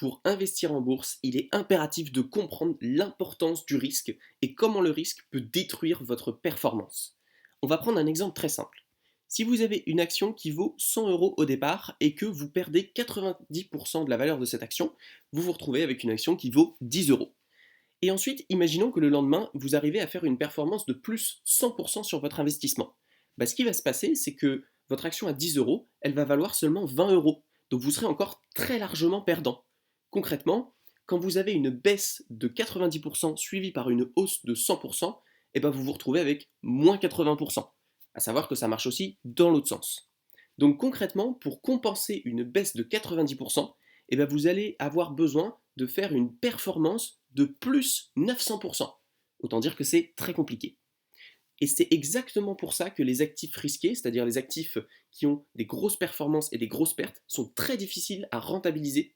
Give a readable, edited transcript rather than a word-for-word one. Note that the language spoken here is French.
pour investir en bourse, il est impératif de comprendre l'importance du risque et comment le risque peut détruire votre performance. On va prendre un exemple très simple. Si vous avez une action qui vaut 100 euros au départ et que vous perdez 90% de la valeur de cette action, vous vous retrouvez avec une action qui vaut 10 euros. Et ensuite, imaginons que le lendemain, vous arrivez à faire une performance de plus 100% sur votre investissement. Ce qui va se passer, c'est que votre action à 10 euros, elle va valoir seulement 20 euros. Donc vous serez encore très largement perdant. Concrètement, quand vous avez une baisse de 90% suivie par une hausse de 100%, vous vous retrouvez avec moins 80%. À savoir que ça marche aussi dans l'autre sens. Donc concrètement, pour compenser une baisse de 90%, vous allez avoir besoin de faire une performance de plus 900%. Autant dire que c'est très compliqué. Et c'est exactement pour ça que les actifs risqués, c'est-à-dire les actifs qui ont des grosses performances et des grosses pertes, sont très difficiles à rentabiliser